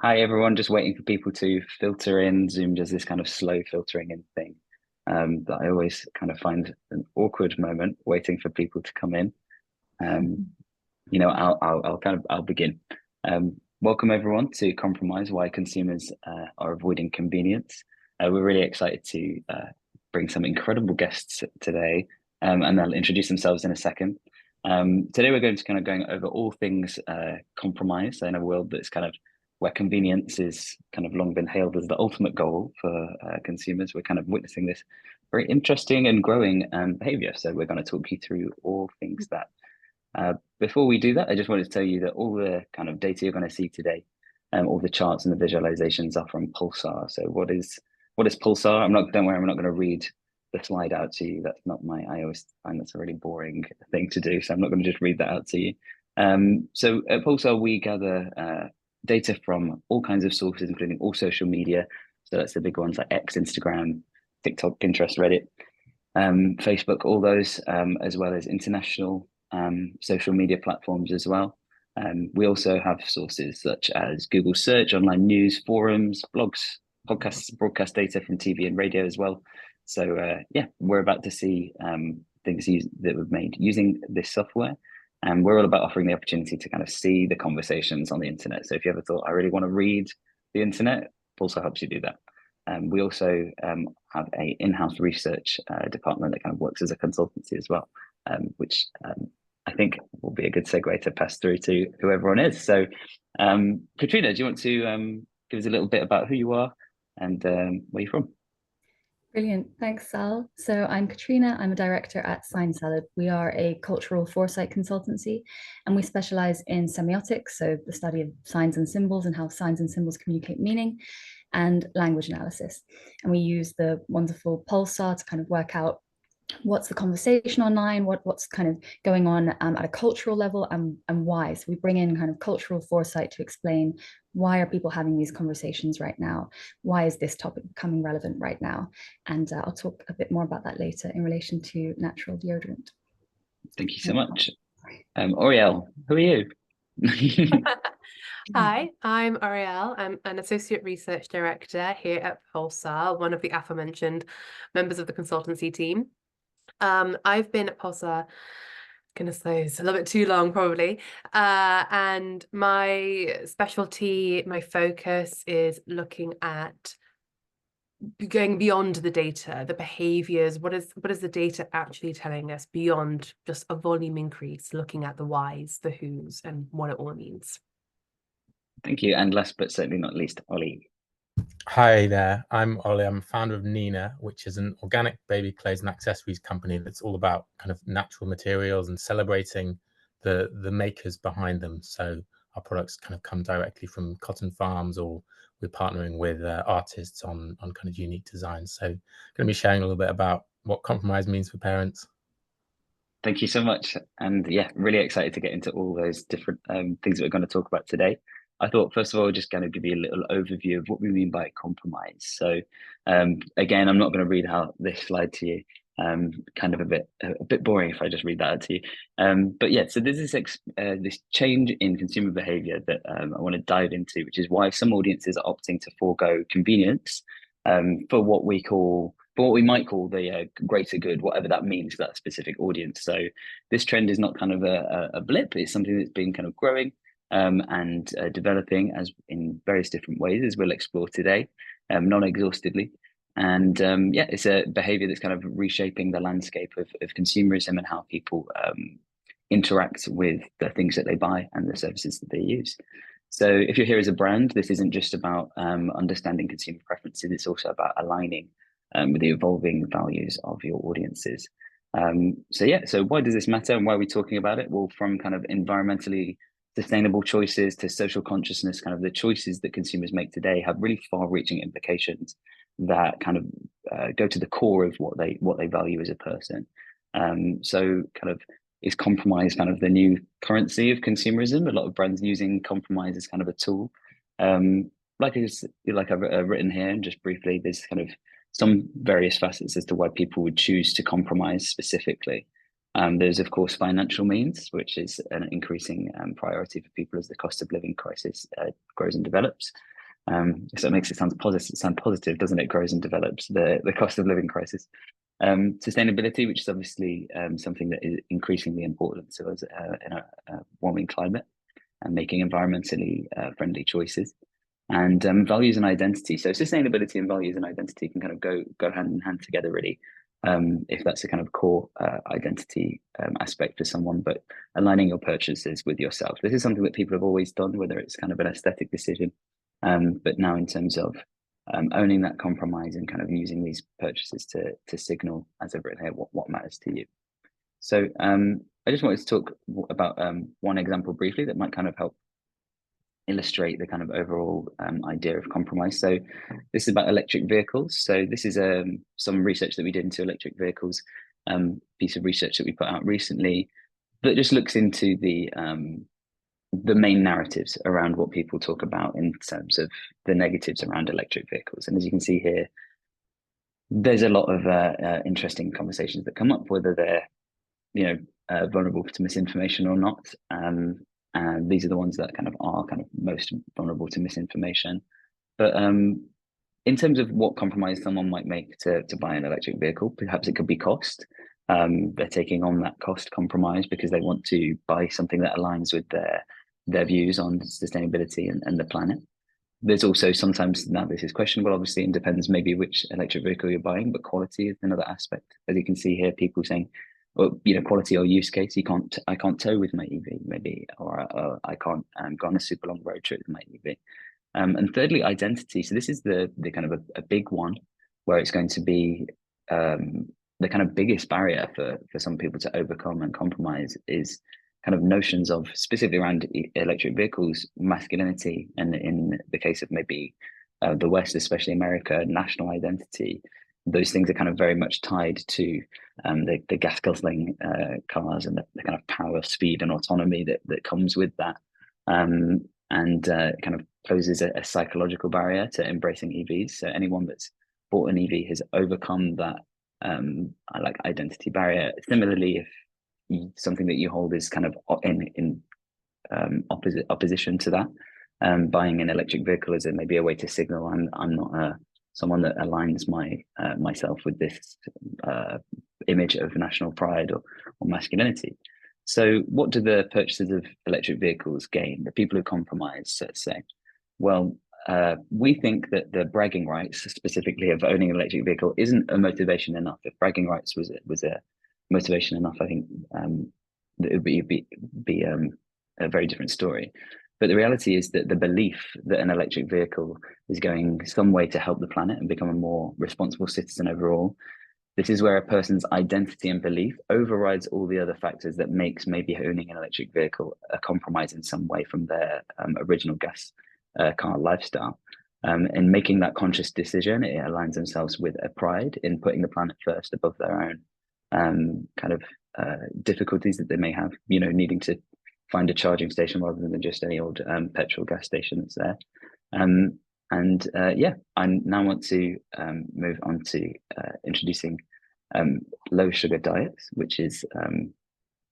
Hi everyone, just waiting for people to filter in. Zoom does this kind of slow filtering in thing that I always kind of find an awkward moment waiting for people to come in. Um, I'll begin. Welcome everyone to Compromise: Why Consumers Are Avoiding Convenience. We're really excited to bring some incredible guests today, and they'll introduce themselves in a second. Today we're going to kind of going over all things compromise in a world that's kind of where convenience is kind of long been hailed as the ultimate goal for consumers. We're kind of witnessing this very interesting and growing behavior. So we're going to talk you through all things that. Before we do that, I just wanted to tell you that all the kind of data you're going to see today, all the charts and the visualizations are from Pulsar. So what is Pulsar? Don't worry, I'm not going to read the slide out to you. That's not I always find that's a really boring thing to do. So I'm not going to just read that out to you. So at Pulsar, we gather data from all kinds of sources, including all social media. So that's the big ones like X, Instagram, TikTok, Pinterest, Reddit, Facebook, all those, as well as international social media platforms as well. We also have sources such as Google Search, online news, forums, blogs, podcasts, broadcast data from TV and radio as well. So yeah, we're about to see things that we've made using this software. And we're all about offering the opportunity to kind of see the conversations on the internet. So if you ever thought, I really want to read the internet, Pulsar helps you do that. We also have a in-house research department that kind of works as a consultancy as well, which I think will be a good segue to pass through to who everyone is. So, Katrina, do you want to give us a little bit about who you are and where you're from? Brilliant. Thanks, Sal. So I'm Katrina. I'm a director at Sign Salad. We are a cultural foresight consultancy, and we specialize in semiotics, so the study of signs and symbols and how signs and symbols communicate meaning, and language analysis. And we use the wonderful Pulsar to kind of work out what's the conversation online, what's kind of going on at a cultural level, and why. So we bring in kind of cultural foresight to explain why are people having these conversations right now? Why is this topic becoming relevant right now? And I'll talk a bit more about that later in relation to natural deodorant. Thank you so much. Oryelle, who are you? Hi, I'm Oryelle. I'm an Associate Research Director here at Pulsar, one of the aforementioned members of the consultancy team. I've been at Pulsar, goodness knows, a little bit too long probably. And my specialty, my focus is looking at going beyond the data, the behaviors. What is the data actually telling us beyond just a volume increase, looking at the whys, the whos, and what it all means. Thank you. And last but certainly not least, Ollie. Hi there, I'm Ollie. I'm founder of Nina, which is an organic baby clothes and accessories company that's all about kind of natural materials and celebrating the makers behind them. So our products kind of come directly from cotton farms, or we're partnering with artists on kind of unique designs. So going to be sharing a little bit about what compromise means for parents. Thank you so much. And yeah, really excited to get into all those different things that we're going to talk about today. I thought, first of all, just going to give you a little overview of what we mean by compromise. So again, I'm not going to read out this slide to you. Kind of a bit boring if I just read that out to you. But yeah, so there's this change in consumer behavior that I want to dive into, which is why some audiences are opting to forego convenience for what we might call the greater good, whatever that means for that specific audience. So this trend is not kind of a blip. It's something that's been kind of growing and developing as in various different ways, as we'll explore today, non-exhaustively. And yeah, it's a behavior that's kind of reshaping the landscape of consumerism and how people interact with the things that they buy and the services that they use. So if you're here as a brand, this isn't just about understanding consumer preferences, it's also about aligning with the evolving values of your audiences. So yeah, so why does this matter and why are we talking about it? Well, from kind of environmentally sustainable choices to social consciousness, kind of the choices that consumers make today have really far-reaching implications that kind of go to the core of what they value as a person. So kind of is compromise kind of the new currency of consumerism? A lot of brands using compromise as kind of a tool. Like I've written here, and just briefly, there's kind of some various facets as to why people would choose to compromise specifically. There's, of course, financial means, which is an increasing priority for people as the cost of living crisis grows and develops. So it makes it sound positive, doesn't it? Grows and develops the cost of living crisis. Sustainability, which is obviously something that is increasingly important to us in a warming climate, and making environmentally friendly choices. And values and identity. So sustainability and values and identity can kind of go hand in hand together, really, if that's a kind of core identity aspect for someone. But aligning your purchases with yourself. This is something that people have always done, whether it's kind of an aesthetic decision, but now in terms of owning that compromise and kind of using these purchases to signal, as I've written here, what matters to you. So I just wanted to talk about one example briefly that might kind of help illustrate the kind of overall idea of compromise. So this is about electric vehicles. So this is some research that we did into electric vehicles, piece of research that we put out recently that just looks into the main narratives around what people talk about in terms of the negatives around electric vehicles. And as you can see here, there's a lot of interesting conversations that come up, whether they're vulnerable to misinformation or not. And these are the ones that kind of are kind of most vulnerable to misinformation. But in terms of what compromise someone might make to buy an electric vehicle, perhaps it could be cost. They're taking on that cost compromise because they want to buy something that aligns with their views on sustainability and the planet. There's also sometimes, now this is questionable, obviously, and depends maybe which electric vehicle you're buying, but quality is another aspect. As you can see here, people saying, well, quality or use case, I can't tow with my EV, maybe, or I can't go on a super long road trip with my EV. And thirdly, identity. So this is the kind of a big one where it's going to be the kind of biggest barrier for some people to overcome and compromise is kind of notions of, specifically around electric vehicles, masculinity, and in the case of maybe the West, especially America, national identity. Those things are kind of very much tied to the gas guzzling cars and the kind of power, speed, and autonomy that comes with that, and kind of poses a psychological barrier to embracing EVs. So anyone that's bought an EV has overcome that like identity barrier. Similarly, if something that you hold is kind of in opposition to that, buying an electric vehicle is maybe a way to signal I'm not someone that aligns myself with this image of national pride or masculinity. So what do the purchasers of electric vehicles gain? The people who compromise, let's say. Well, we think that the bragging rights, specifically of owning an electric vehicle, isn't a motivation enough. If bragging rights was a motivation enough, I think it would be a very different story. But the reality is that the belief that an electric vehicle is going some way to help the planet and become a more responsible citizen overall, this is where a person's identity and belief overrides all the other factors that makes maybe owning an electric vehicle a compromise in some way from their original gas car lifestyle. In making that conscious decision, it aligns themselves with a pride in putting the planet first above their own kind of difficulties that they may have, needing to find a charging station rather than just any old petrol gas station that's there. I now want to move on to introducing low sugar diets, which is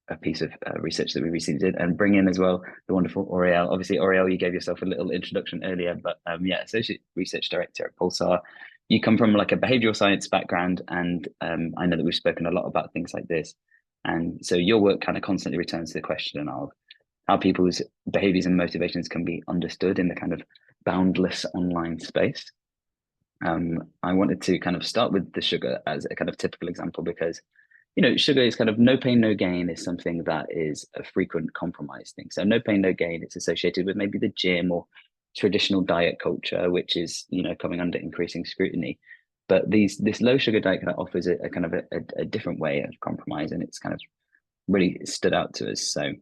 a piece of research that we recently did, and bring in as well the wonderful Oryelle. Obviously, Oryelle, you gave yourself a little introduction earlier, but Associate Research Director at Pulsar. You come from like a behavioral science background, and I know that we've spoken a lot about things like this. And so your work kind of constantly returns to the question of how people's behaviors and motivations can be understood in the kind of boundless online space. I wanted to kind of start with the sugar as a kind of typical example because, sugar is kind of no pain, no gain is something that is a frequent compromise thing. So no pain, no gain, it's associated with maybe the gym or traditional diet culture, which is, coming under increasing scrutiny. But this low sugar diet kind of offers a kind of a different way of compromise, and it's kind of really stood out to us. So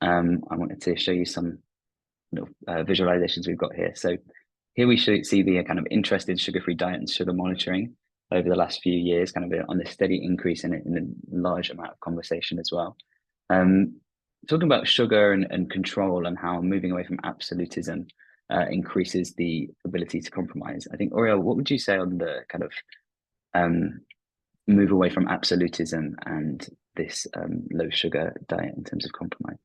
I wanted to show you some visualizations we've got here. So here we should see the kind of interest in sugar-free diet and sugar monitoring over the last few years, kind of on the steady increase in a large amount of conversation as well. Talking about sugar and control and how moving away from absolutism increases the ability to compromise. I think, Oryelle, what would you say on the kind of move away from absolutism and this low sugar diet in terms of compromise?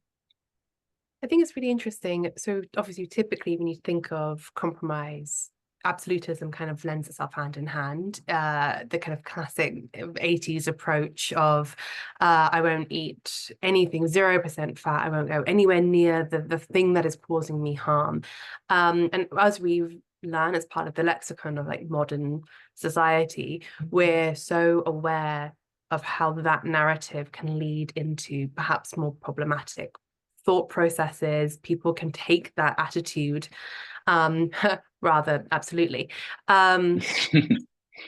I think it's really interesting. So obviously, typically when you think of compromise, absolutism kind of lends itself hand in hand. The kind of classic 80s approach of I won't eat anything 0% fat. I won't go anywhere near the thing that is causing me harm. And as we've learned as part of the lexicon of like modern society, we're so aware of how that narrative can lead into perhaps more problematic thought processes. People can take that attitude rather absolutely.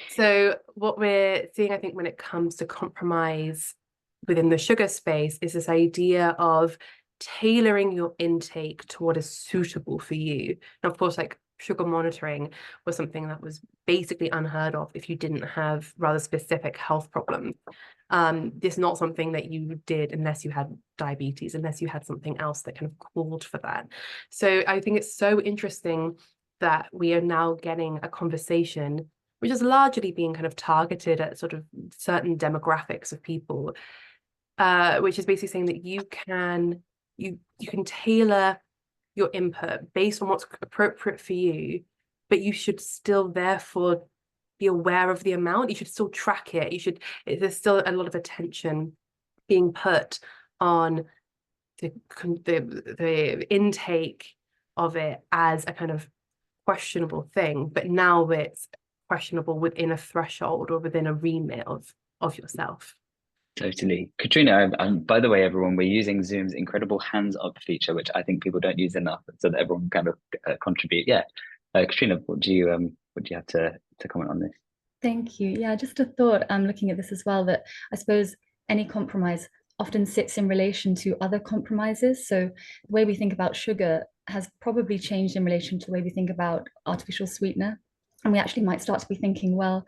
So what we're seeing, I think, when it comes to compromise within the sugar space is this idea of tailoring your intake to what is suitable for you. And of course, like sugar monitoring was something that was basically unheard of if you didn't have rather specific health problems. It's not something that you did unless you had diabetes, unless you had something else that kind of called for that. So I think it's so interesting that we are now getting a conversation which is largely being kind of targeted at sort of certain demographics of people, which is basically saying that you can tailor your input based on what's appropriate for you, but you should still therefore be aware of the amount. You should still track it. There's still a lot of attention being put on the intake of it as a kind of questionable thing, but now it's questionable within a threshold or within a remit of yourself. Totally. Katrina, by the way, everyone, we're using Zoom's incredible hands up feature, which I think people don't use enough, so that everyone kind of contribute. Yeah. Katrina, what do you have to comment on this? Thank you. Yeah, just a thought. I'm looking at this as well, that I suppose any compromise often sits in relation to other compromises. So the way we think about sugar has probably changed in relation to the way we think about artificial sweetener. And we actually might start to be thinking, well,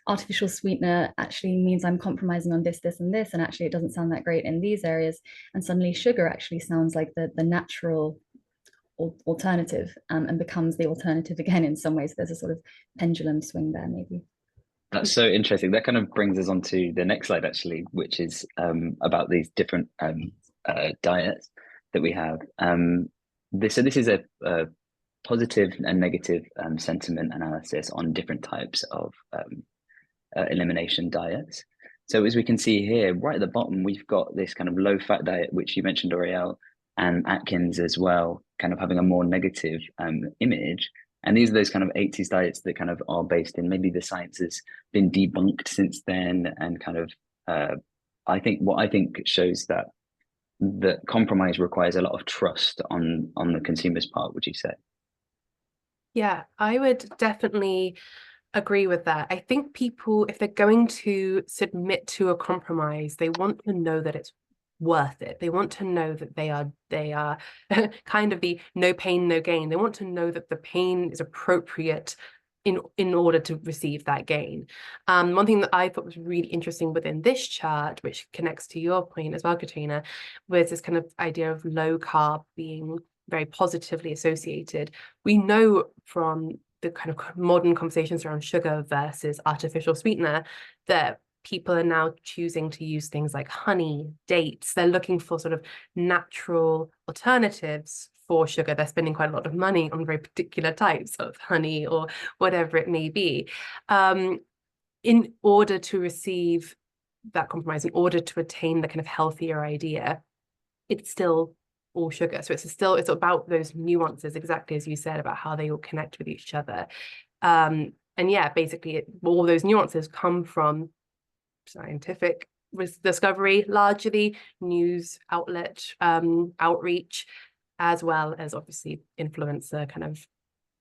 artificial sweetener actually means I'm compromising on this, this, and this, and actually it doesn't sound that great in these areas. And suddenly sugar actually sounds like the natural alternative, and becomes the alternative again in some ways. There's a sort of pendulum swing there, maybe. That's so interesting. That kind of brings us on to the next slide, actually, which is about these different diets that we have. This is a positive and negative sentiment analysis on different types of elimination diets. So as we can see here, right at the bottom, we've got this kind of low-fat diet, which you mentioned, Oryelle, and Atkins as well, kind of having a more negative image. And these are those kind of 80s diets that kind of are based in, maybe the science has been debunked since then, and kind of I think shows that compromise requires a lot of trust on the consumer's part, would you say? Yeah, I would definitely agree with that. I think people, if they're going to submit to a compromise, they want to know that it's worth it. They want to know that they are kind of the no pain, no gain. They want to know that the pain is appropriate in order to receive that gain. One thing that I thought was really interesting within this chart, which connects to your point as well, Katrina, was this kind of idea of low carb being very positively associated. We know from the kind of modern conversations around sugar versus artificial sweetener that people are now choosing to use things like honey, dates. They're looking for sort of natural alternatives for sugar. They're spending quite a lot of money on very particular types of honey or whatever it may be, in order to receive that compromise, in order to attain the kind of healthier idea. It's still all sugar. So it's about those nuances, exactly as you said, about how they all connect with each other. And yeah, basically all those nuances come from scientific discovery, largely news outlet outreach, as well as obviously influencer kind of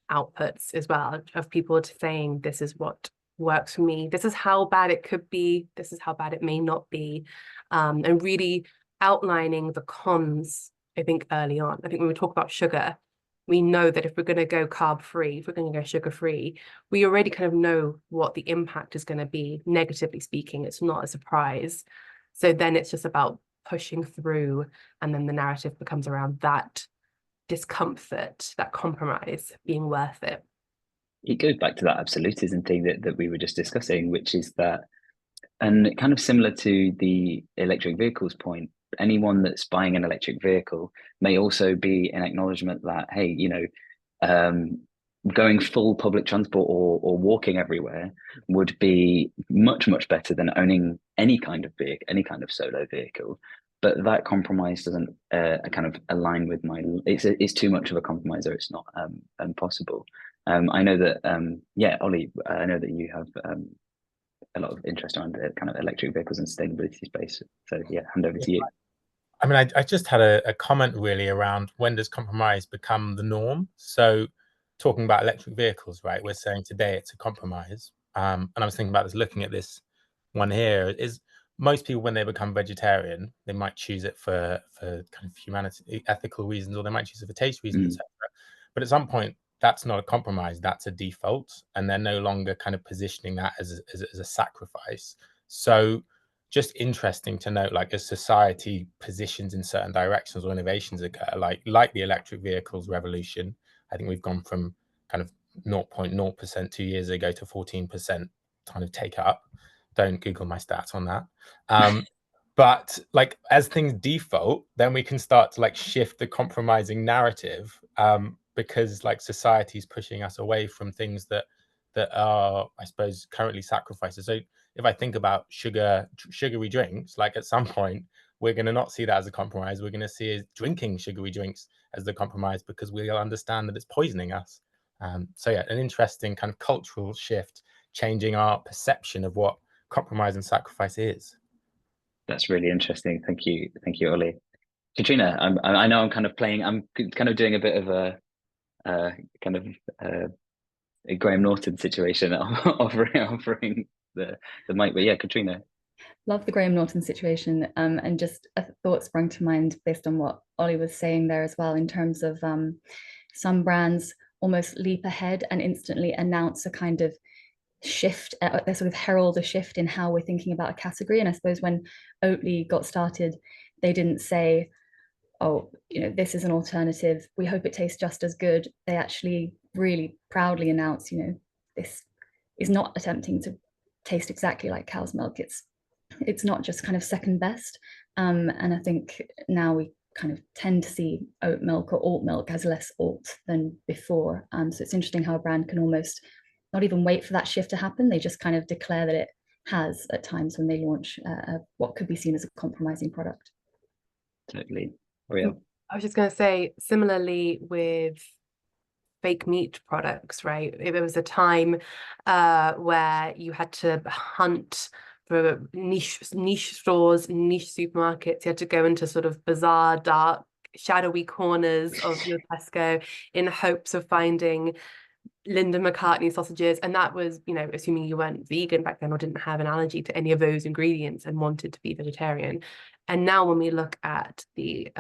outputs as well, of people saying this is what works for me, this is how bad it could be, this is how bad it may not be, and really outlining the cons. I think early on, I think when we talk about sugar, we know that if we're going to go carb free, if we're going to go sugar free, we already kind of know what the impact is going to be, negatively speaking. It's not a surprise. So then it's just about pushing through, and then the narrative becomes around that discomfort, that compromise being worth it. It goes back to that absolutism thing that we were just discussing, which is that, and kind of similar to the electric vehicles point, anyone that's buying an electric vehicle may also be an acknowledgement that, hey, you know, going full public transport or walking everywhere would be much, much better than owning any kind of vehicle, any kind of solo vehicle. But that compromise doesn't kind of align with my, it's too much of a compromise, or it's not possible. I know that, yeah, Ollie, I know that you have a lot of interest around the kind of electric vehicles and sustainability space. So yeah, hand over to you. I mean, I just had a comment really around when does compromise become the norm? So talking about electric vehicles, right? We're saying today it's a compromise. And I was thinking about this, looking at this one here, is most people, when they become vegetarian, they might choose it for kind of humanity, ethical reasons, or they might choose it for taste reasons, etc. But at some point, that's not a compromise, that's a default. And they're no longer kind of positioning that as a sacrifice. So just interesting to note, like, as society positions in certain directions or innovations occur, like the electric vehicles revolution, I think we've gone from kind of 0.0% 2 years ago to 14% kind of take up. Don't Google my stats on that. But like, as things default, then we can start to like shift the compromising narrative, because like society is pushing us away from things that are, I suppose, currently sacrifices. So if I think about sugary drinks, like at some point we're going to not see that as a compromise. We're going to see drinking sugary drinks as the compromise, because we'll understand that it's poisoning us. So yeah, an interesting kind of cultural shift, changing our perception of what compromise and sacrifice is. That's really interesting. Thank you, Ollie. Katrina, I know I'm kind of doing a bit of a kind of a Graham Norton situation, offering the mic. But yeah, Katrina. Love the Graham Norton situation, and just a thought sprung to mind based on what Ollie was saying there as well, in terms of some brands almost leap ahead and instantly announce a kind of shift, they sort of herald a shift in how we're thinking about a category. And I suppose when Oatly got started, they didn't say, oh, you know, this is an alternative, we hope it tastes just as good. They actually really proudly announced, you know, this is not attempting to taste exactly like cow's milk. It's not just kind of second best. And I think now we kind of tend to see oat milk or alt milk as less alt than before. So it's interesting how a brand can almost not even wait for that shift to happen. They just kind of declare that it has at times when they launch what could be seen as a compromising product. Totally. Oryelle? I was just going to say, similarly with fake meat products, right? There was a time where you had to hunt for niche stores, niche supermarkets. You had to go into sort of bizarre, dark, shadowy corners of your Tesco in hopes of finding Linda McCartney sausages. And that was, you know, assuming you weren't vegan back then or didn't have an allergy to any of those ingredients and wanted to be vegetarian. And now when we look at the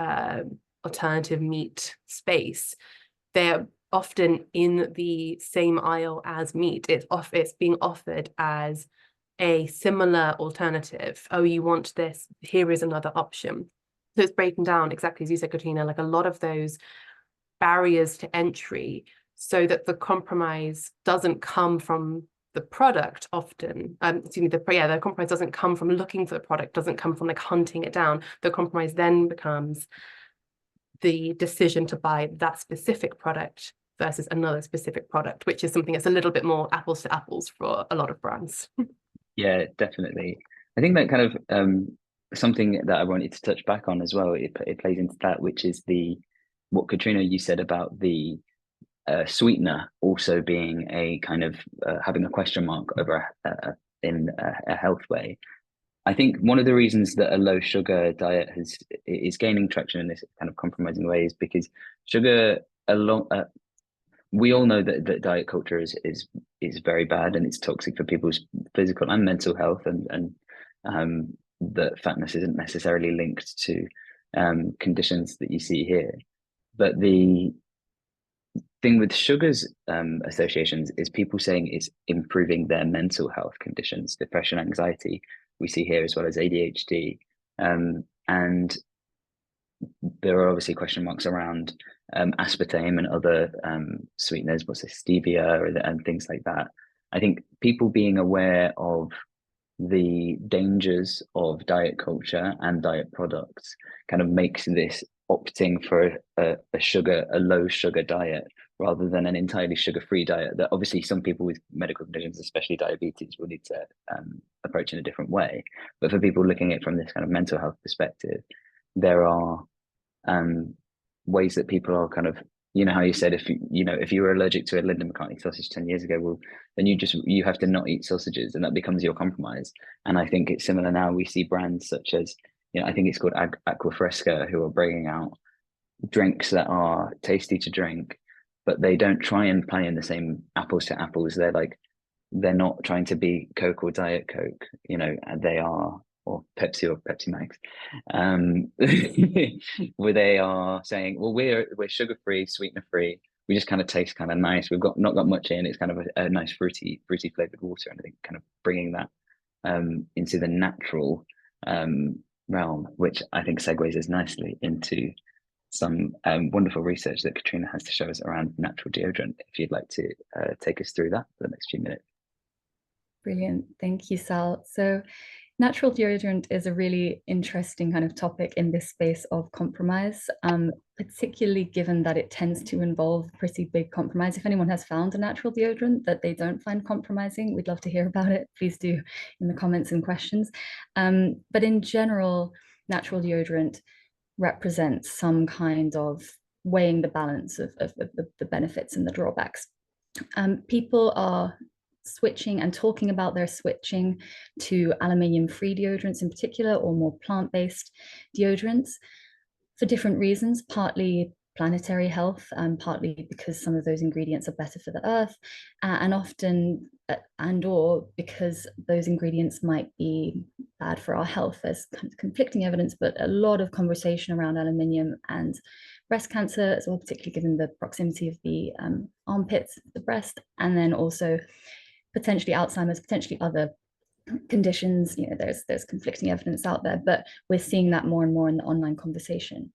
alternative meat space, they're often in the same aisle as meat. It's being offered as a similar alternative. Oh, you want this? Here is another option. So it's breaking down, exactly as you said, Katrina, like a lot of those barriers to entry, so that the compromise doesn't come from the product often. The compromise doesn't come from looking for the product, doesn't come from like hunting it down. The compromise then becomes the decision to buy that specific product versus another specific product, which is something that's a little bit more apples to apples for a lot of brands. Yeah, definitely. I think that kind of something that I wanted to touch back on as well, it plays into that, which is what Katrina, you said about the sweetener also being a kind of having a question mark over in a health way. I think one of the reasons that a low sugar diet is gaining traction in this kind of compromising way is because sugar we all know that diet culture is very bad, and it's toxic for people's physical and mental health, and that fatness isn't necessarily linked to conditions that you see here. But the thing with sugars associations is people saying it's improving their mental health conditions, depression, anxiety, we see here, as well as ADHD. And there are obviously question marks around aspartame and other sweeteners, what's it, stevia and things like that. I think people being aware of the dangers of diet culture and diet products kind of makes this opting for a low sugar diet rather than an entirely sugar-free diet that obviously some people with medical conditions, especially diabetes, will need to approach in a different way. But for people looking at it from this kind of mental health perspective, there are ways that people are kind of, you know how you said, if you were allergic to a Linda McCartney sausage 10 years ago, well, then you have to not eat sausages, and that becomes your compromise. And I think it's similar now. We see brands such as, I think it's called Aquafresca, who are bringing out drinks that are tasty to drink, but they don't try and play in the same apples to apples. They're not trying to be Coke or Diet Coke, and they are, or Pepsi Max, where they are saying, well, we're sugar free, sweetener free. We just kind of taste kind of nice. We've not got much in. It's kind of a nice fruity flavored water, and I think kind of bringing that into the natural realm, which I think segues us nicely into some wonderful research that Katrina has to show us around natural deodorant. If you'd like to take us through that for the next few minutes. Brilliant. Thank you, Sal. So natural deodorant is a really interesting kind of topic in this space of compromise, particularly given that it tends to involve pretty big compromise. If anyone has found a natural deodorant that they don't find compromising, we'd love to hear about it. Please do in the comments and questions. But in general, natural deodorant represents some kind of weighing the balance of the benefits and the drawbacks. People are switching and talking about their switching to aluminium-free deodorants in particular, or more plant-based deodorants for different reasons, partly planetary health, partly because some of those ingredients are better for the earth, and often or because those ingredients might be bad for our health. There's kind of conflicting evidence, but a lot of conversation around aluminium and breast cancer as well, particularly given the proximity of the armpits, the breast, and then also potentially Alzheimer's, potentially other conditions. There's conflicting evidence out there, but we're seeing that more and more in the online conversation.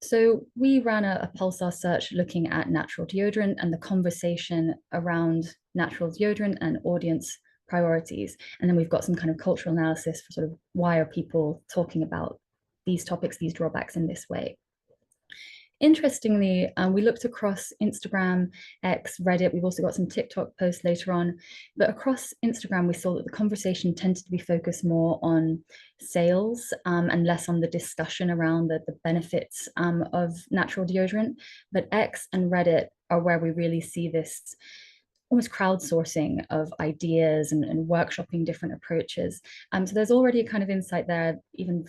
So we ran a Pulsar search looking at natural deodorant and the conversation around natural deodorant and audience priorities. And then we've got some kind of cultural analysis for sort of why are people talking about these topics, these drawbacks in this way. Interestingly, we looked across Instagram, X, Reddit. We've also got some TikTok posts later on. But across Instagram, we saw that the conversation tended to be focused more on sales and less on the discussion around the benefits of natural deodorant. But X and Reddit are where we really see this almost crowdsourcing of ideas and workshopping different approaches. So there's already a kind of insight there, even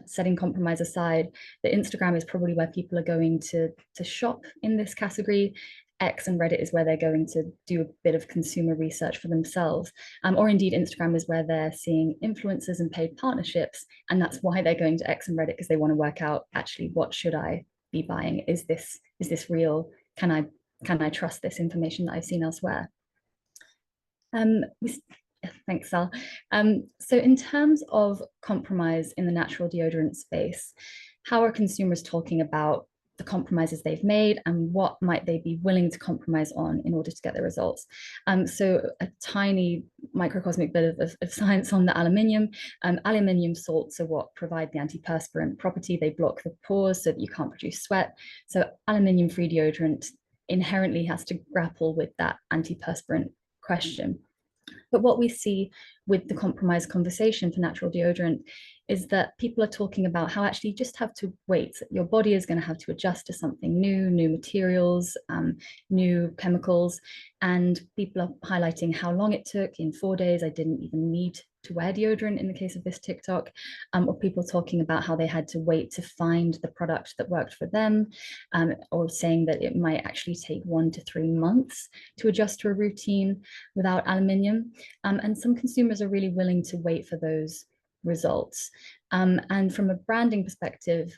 setting compromise aside, that Instagram is probably where people are going to shop in this category. X and Reddit is where they're going to do a bit of consumer research for themselves. Or indeed, Instagram is where they're seeing influencers and paid partnerships. And that's why they're going to X and Reddit, because they want to work out, actually, what should I be buying? Is this real? Can I trust this information that I've seen elsewhere? Thanks, Sal. So in terms of compromise in the natural deodorant space, how are consumers talking about the compromises they've made and what might they be willing to compromise on in order to get the results? So a tiny microcosmic bit of science on the aluminium. Aluminium salts are what provide the antiperspirant property. They block the pores so that you can't produce sweat. So aluminium-free deodorant inherently has to grapple with that antiperspirant question. But what we see with the compromise conversation for natural deodorant is that people are talking about how actually you just have to wait. Your body is going to have to adjust to something new materials, new chemicals. And people are highlighting how long it took. In 4 days, I didn't even need to wear deodorant in the case of this TikTok, or people talking about how they had to wait to find the product that worked for them, or saying that it might actually take 1 to 3 months to adjust to a routine without aluminium. And some consumers are really willing to wait for those results. And from a branding perspective,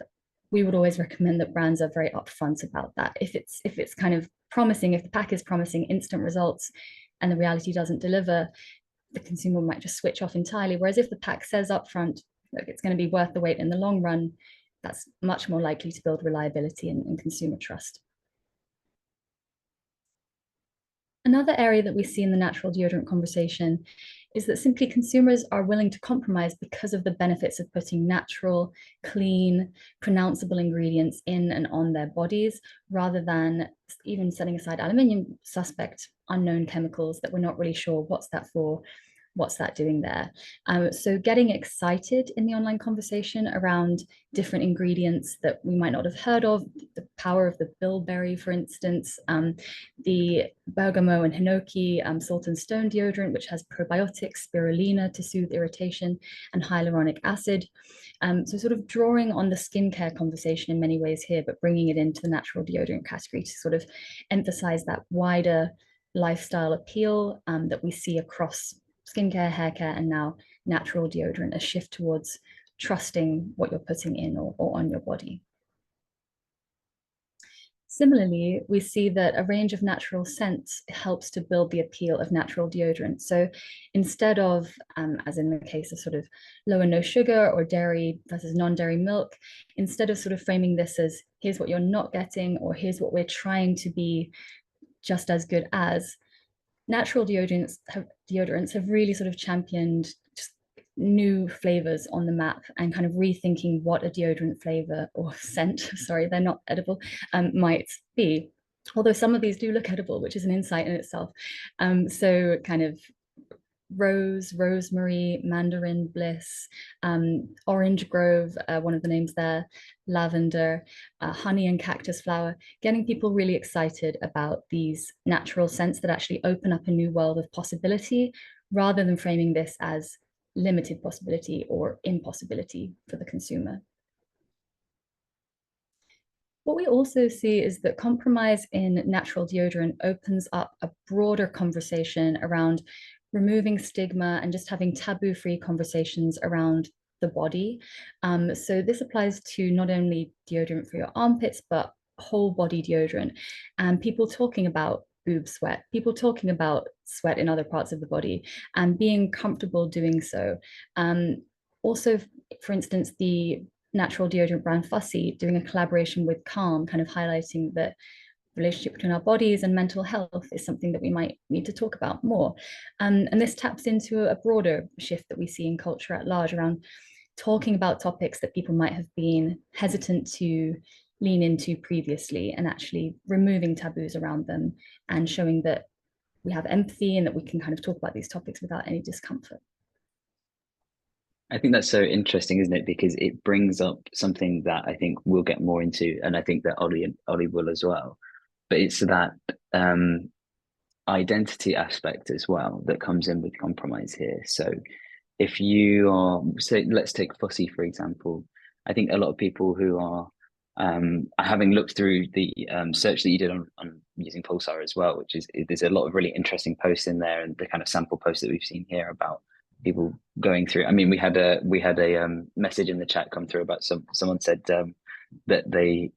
we would always recommend that brands are very upfront about that. If it's kind of promising, if the pack is promising instant results and the reality doesn't deliver, the consumer might just switch off entirely. Whereas if the pack says upfront that it's going to be worth the wait in the long run, that's much more likely to build reliability and consumer trust. Another area that we see in the natural deodorant conversation is that simply consumers are willing to compromise because of the benefits of putting natural, clean, pronounceable ingredients in and on their bodies, rather than even setting aside aluminium, suspect unknown chemicals that we're not really sure what's that for, what's that doing there. So getting excited in the online conversation around different ingredients that we might not have heard of, the power of the bilberry, for instance, the bergamot and hinoki salt and stone deodorant, which has probiotics, spirulina to soothe irritation, and hyaluronic acid. So sort of drawing on the skincare conversation in many ways here, but bringing it into the natural deodorant category to sort of emphasize that wider lifestyle appeal that we see across skincare, hair care, and now natural deodorant, a shift towards trusting what you're putting in or on your body. Similarly, we see that a range of natural scents helps to build the appeal of natural deodorant. So instead of, as in the case of sort of low and no sugar or dairy versus non-dairy milk, instead of sort of framing this as here's what you're not getting or here's what we're trying to be just as good as, natural deodorants have really sort of championed just new flavors on the map and kind of rethinking what a deodorant flavor or scent, sorry, they're not edible, might be. Although some of these do look edible, which is an insight in itself. So kind of rose, rosemary, mandarin bliss, orange grove, one of the names there, lavender, honey and cactus flower, getting people really excited about these natural scents that actually open up a new world of possibility, rather than framing this as limited possibility or impossibility for the consumer. What we also see is that compromise in natural deodorant opens up a broader conversation around removing stigma and just having taboo-free conversations around the body. So this applies to not only deodorant for your armpits, but whole body deodorant, and people talking about boob sweat, people talking about sweat in other parts of the body and being comfortable doing so. Also, for instance, the natural deodorant brand Fussy doing a collaboration with Calm, kind of highlighting that relationship between our bodies and mental health is something that we might need to talk about more. And this taps into a broader shift that we see in culture at large around talking about topics that people might have been hesitant to lean into previously, and actually removing taboos around them and showing that we have empathy and that we can kind of talk about these topics without any discomfort. I think that's so interesting, isn't it? Because it brings up something that I think we'll get more into, and I think that Ollie will as well. But it's that identity aspect as well that comes in with compromise here. So if you are, say, let's take Fussy, for example. I think a lot of people who are having looked through the search that you did on using Pulsar as well, which is, there's a lot of really interesting posts in there, and the kind of sample posts that we've seen here about people going through. I mean, we had a message in the chat come through about someone said that they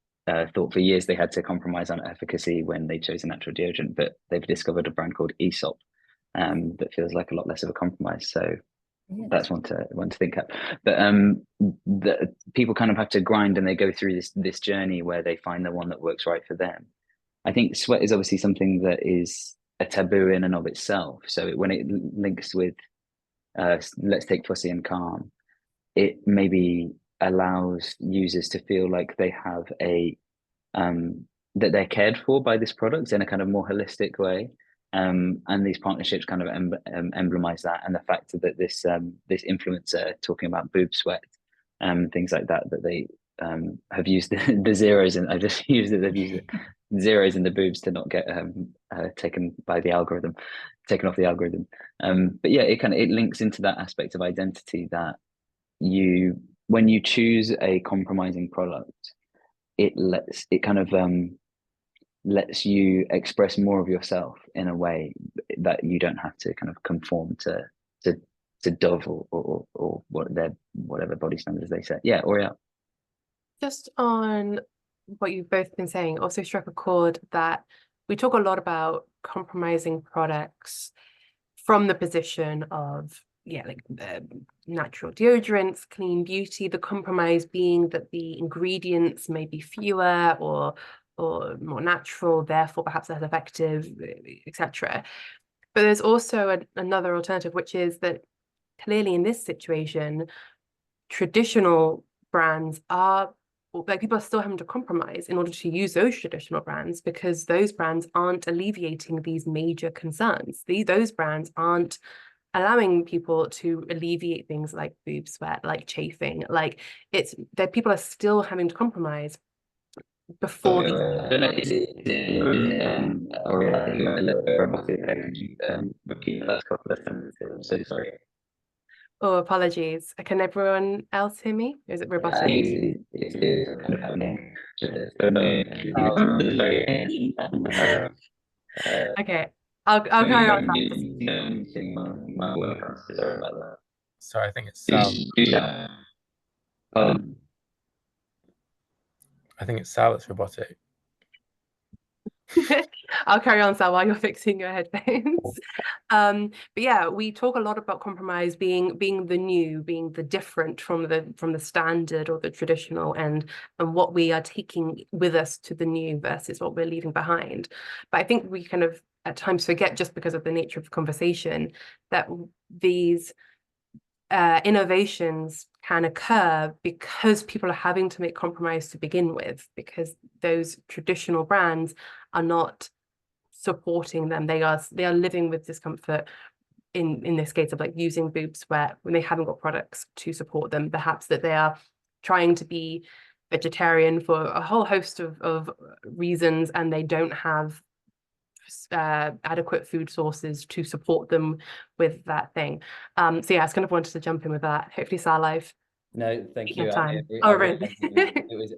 thought for years they had to compromise on efficacy when they chose a natural deodorant, but they've discovered a brand called Aesop that feels like a lot less of a compromise. So that's one to think up. But the people kind of have to grind, and they go through this journey where they find the one that works right for them. I think sweat is obviously something that is a taboo in and of itself. So when it links with let's take Fussy and Calm, it maybe allows users to feel like they have a that they're cared for by this product in a kind of more holistic way. And these partnerships kind of emblemize that, and the fact that this influencer talking about boob sweat, things like that they have used the zeros, and I just used it. They've used the zeros in the boobs to not get taken by the algorithm, taken off the algorithm. But yeah, it links into that aspect of identity that when you choose a compromising product, it kind of lets you express more of yourself in a way that you don't have to kind of conform to Dove or whatever body standards they set. Yeah, Oryelle. Just on what you've both been saying, also struck a chord that we talk a lot about compromising products from the position of natural deodorants, clean beauty, the compromise being that the ingredients may be fewer or more natural, therefore perhaps less effective, etc. But there's also another alternative, which is that clearly in this situation, traditional brands are, like, people are still having to compromise in order to use those traditional brands, because those brands aren't alleviating these major concerns. Those brands aren't allowing people to alleviate things like boob sweat, like chafing, like it's that people are still having to compromise before these. I don't know, is it or I think you're a little bit robotic there. Could you repeat the last couple of sentences? I'm so sorry. Oh, apologies. Can everyone else hear me? Is it robotic? It is kind of happening. Okay, I'll carry on. My work, sorry about that. Sorry, I think it's Sal. I think it's Sal that's robotic. I'll carry on, Sal, while you're fixing your headphones. But yeah, we talk a lot about compromise being the new, being the different from the standard or the traditional, and what we are taking with us to the new versus what we're leaving behind. But I think we kind of at times forget, just because of the nature of the conversation, that these innovations can occur because people are having to make compromise to begin with, because those traditional brands are not supporting them. They are living with discomfort in this case of like using boob sweat when they haven't got products to support them. Perhaps that they are trying to be vegetarian for a whole host of reasons, and they don't have adequate food sources to support them with that thing. So yeah, I just kind of wanted to jump in with that. Hopefully, Sarlife. No, thank you. I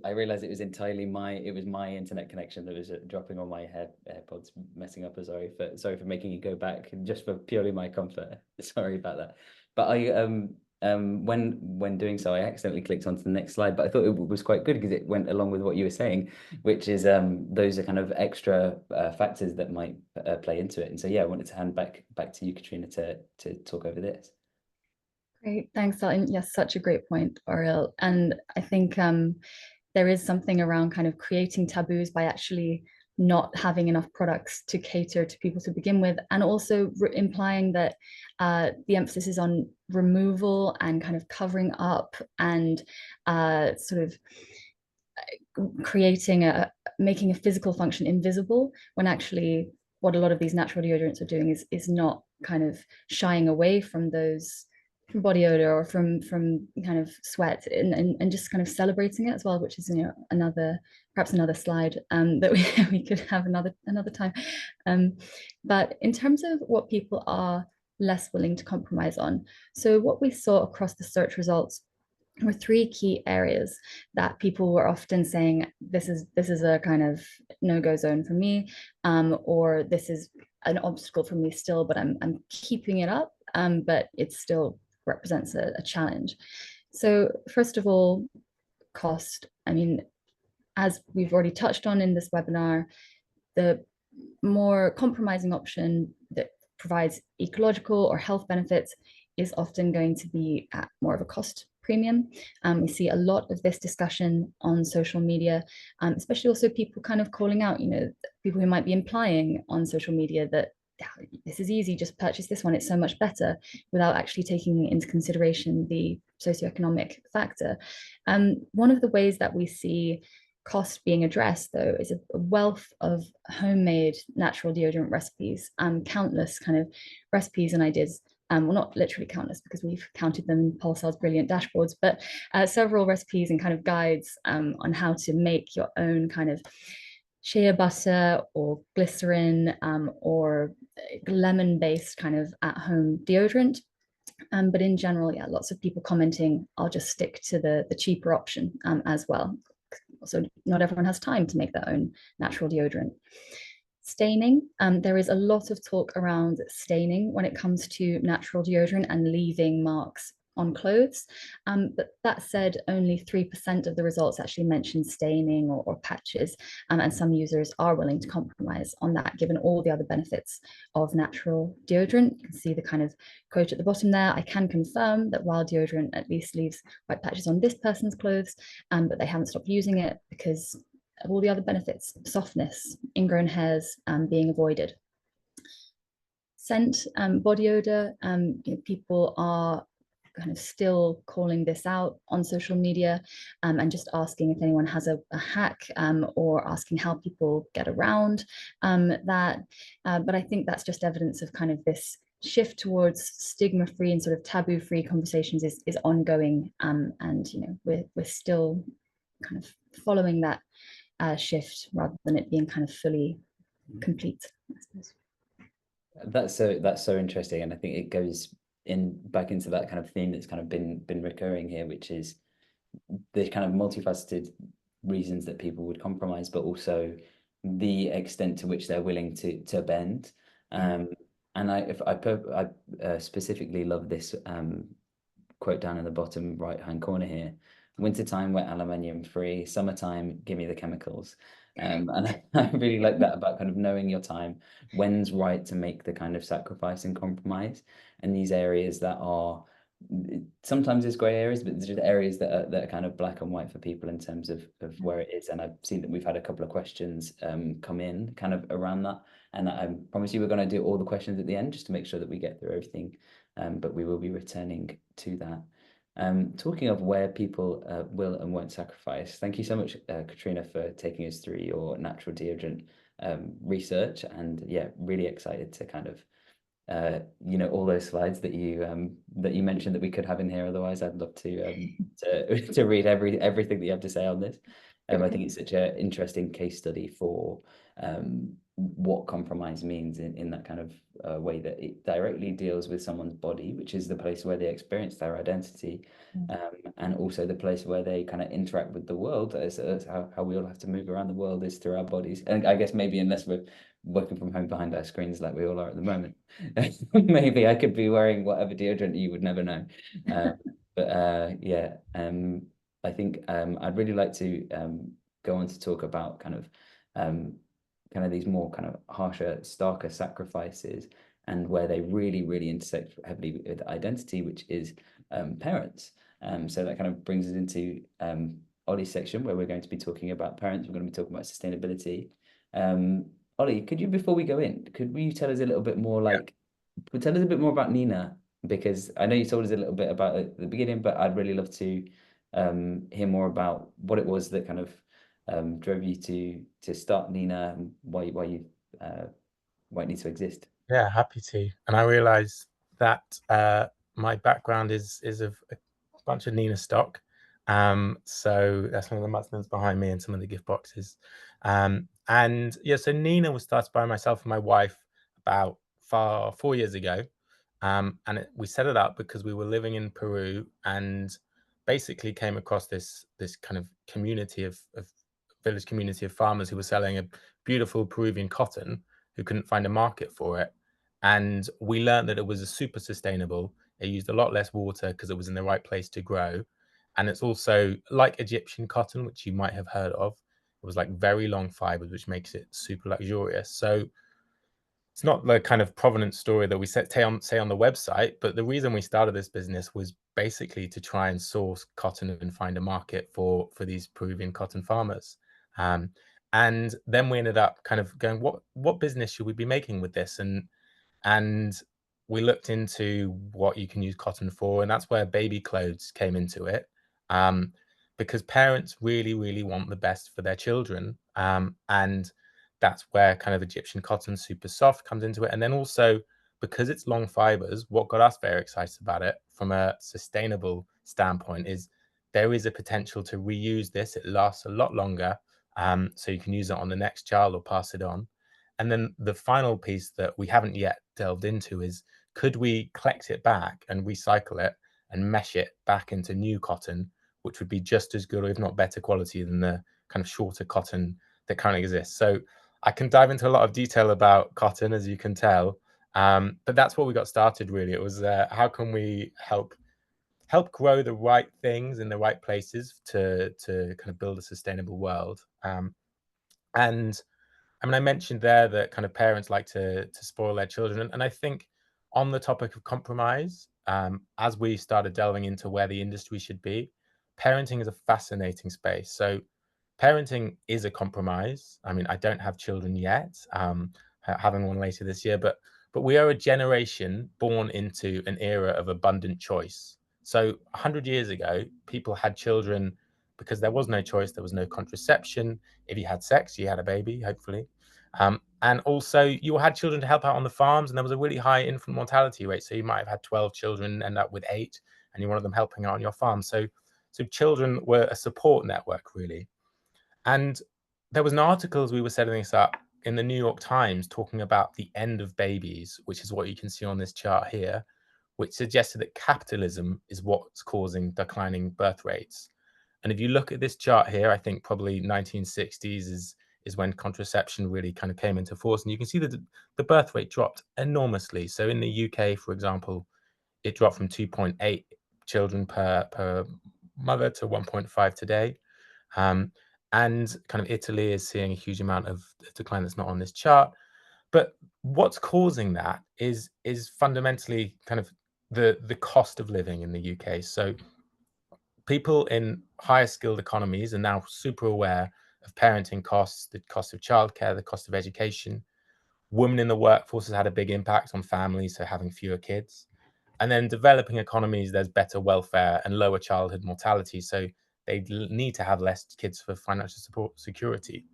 realized it was entirely my internet connection that was dropping on my AirPods, messing up. Sorry for making you go back, just for purely my comfort. Sorry about that. But I when doing so, I accidentally clicked onto the next slide, but I thought it was quite good because it went along with what you were saying, which is those are kind of extra factors that might play into it. And so yeah, I wanted to hand back to you, Katrina, to talk over this. Great, thanks, Sal. Yes, such a great point, Oryelle. And I think there is something around kind of creating taboos by actually not having enough products to cater to people to begin with, and also implying that the emphasis is on removal and kind of covering up and sort of making a physical function invisible, when actually what a lot of these natural deodorants are doing is not kind of shying away from those, from body odor or from kind of sweat, and just kind of celebrating it as well, which is, you know, perhaps another slide that we could have another time. But in terms of what people are less willing to compromise on, so what we saw across the search results were three key areas that people were often saying, this is a kind of no-go zone for me, or this is an obstacle for me still, but I'm keeping it up, but it still represents a challenge. So first of all, cost. I mean, as we've already touched on in this webinar, the more compromising option that provides ecological or health benefits is often going to be at more of a cost premium. We see a lot of this discussion on social media, especially also people kind of calling out, you know, people who might be implying on social media that this is easy, just purchase this one, it's so much better, without actually taking into consideration the socioeconomic factor. One of the ways that we see cost being addressed, though, is a wealth of homemade natural deodorant recipes, countless kind of recipes and ideas. Well, not literally countless because we've counted them in Pulsar's brilliant dashboards, but several recipes and kind of guides on how to make your own kind of shea butter or glycerin or lemon-based kind of at-home deodorant. But in general, yeah, lots of people commenting, I'll just stick to the cheaper option as well. So not everyone has time to make their own natural deodorant. Staining, there is a lot of talk around staining when it comes to natural deodorant and leaving marks on clothes. But that said, only 3% of the results actually mention staining or patches, and some users are willing to compromise on that, given all the other benefits of natural deodorant. You can see the kind of quote at the bottom there. I can confirm that while deodorant at least leaves white patches on this person's clothes, but they haven't stopped using it because of all the other benefits, softness, ingrown hairs being avoided. scent, body odor. People are kind of still calling this out on social media, and just asking if anyone has a hack, or asking how people get around that. But I think that's just evidence of kind of this shift towards stigma-free and sort of taboo-free conversations is ongoing, and we're still kind of following that shift rather than it being kind of fully complete, I suppose. That's so interesting, and I think it goes back into that kind of theme that's kind of been recurring here, which is the kind of multifaceted reasons that people would compromise, but also the extent to which they're willing to bend. And I specifically love this quote down in the bottom right hand corner here: wintertime, wet aluminium free; summertime, give me the chemicals. And I really like that about kind of knowing your time, when's right to make the kind of sacrifice and compromise, and these areas that are sometimes it's grey areas, but there's just areas that are kind of black and white for people in terms of where it is. And I've seen that we've had a couple of questions come in kind of around that, and I promise you we're going to do all the questions at the end just to make sure that we get through everything, but we will be returning to that. Talking of where people will and won't sacrifice, thank you so much, Katrina, for taking us through your natural deodorant research, and yeah, really excited to kind of all those slides that you mentioned that we could have in here. Otherwise, I'd love to read everything that you have to say on this. I think it's such an interesting case study for what compromise means in that kind of way that it directly deals with someone's body, which is the place where they experience their identity, and also the place where they kind of interact with the world, as how we all have to move around the world is through our bodies. And I guess maybe unless we're working from home behind our screens like we all are at the moment, maybe I could be wearing whatever deodorant, you would never know. Yeah, I think I'd really like to go on to talk about kind of these more kind of harsher, starker sacrifices, and where they really intersect heavily with identity, which is parents. So that kind of brings us into Ollie's section, where we're going to be talking about parents. We're going to be talking about sustainability. Ollie, before we go in, could you tell us a little bit more, tell us a bit more about Nina, because I know you told us a little bit about it at the beginning, but I'd really love to hear more about what it was that kind of drove you to start Nina, and why it needs to exist. Yeah, happy to. And I realise that my background is of a bunch of Nina stock. So that's one of the muslins behind me and some of the gift boxes. And yeah, so Nina was started by myself and my wife about 4 years ago. And we set it up because we were living in Peru and basically came across this kind of community of village community of farmers who were selling a beautiful Peruvian cotton, who couldn't find a market for it. And we learned that it was a super sustainable. It used a lot less water because it was in the right place to grow. And it's also like Egyptian cotton, which you might have heard of. It was like very long fibers, which makes it super luxurious. So it's not the kind of provenance story that we say on the website, but the reason we started this business was basically to try and source cotton and find a market for these Peruvian cotton farmers. And then we ended up kind of going, what business should we be making with this? And we looked into what you can use cotton for, and that's where baby clothes came into it, because parents really want the best for their children, and that's where kind of Egyptian cotton, super soft, comes into it. And then also because it's long fibers, what got us very excited about it from a sustainable standpoint is there is a potential to reuse this. It lasts a lot longer, so you can use it on the next child or pass it on. And then the final piece that we haven't yet delved into is, could we collect it back and recycle it and mesh it back into new cotton, which would be just as good or if not better quality than the kind of shorter cotton that currently exists. So I can dive into a lot of detail about cotton, as you can tell, but that's what we got started really. It was how can we help grow the right things in the right places to kind of build a sustainable world. And I mean, I mentioned there that kind of parents like to spoil their children. And I think on the topic of compromise, as we started delving into where the industry should be, parenting is a fascinating space. So parenting is a compromise. I mean, I don't have children yet, having one later this year, but but we are a generation born into an era of abundant choice. So 100 years ago, people had children because there was no choice, there was no contraception. If you had sex, you had a baby, hopefully. And also you had children to help out on the farms, and there was a really high infant mortality rate. So you might have had 12 children, end up with 8, and you're one of them helping out on your farm. So children were a support network, really. And there was an article as we were setting this up in the New York Times talking about the end of babies, which is what you can see on this chart here, which suggested that capitalism is what's causing declining birth rates. And if you look at this chart here, I think probably 1960s is when contraception really kind of came into force. And you can see that the birth rate dropped enormously. So in the UK, for example, it dropped from 2.8 children per mother to 1.5 today. And kind of Italy is seeing a huge amount of decline that's not on this chart. But what's causing that is fundamentally kind of the cost of living in the UK. So people in higher skilled economies are now super aware of parenting costs, the cost of childcare, the cost of education. Women in the workforce has had a big impact on families, so having fewer kids. And then developing economies, there's better welfare and lower childhood mortality. So they need to have less kids for financial support security.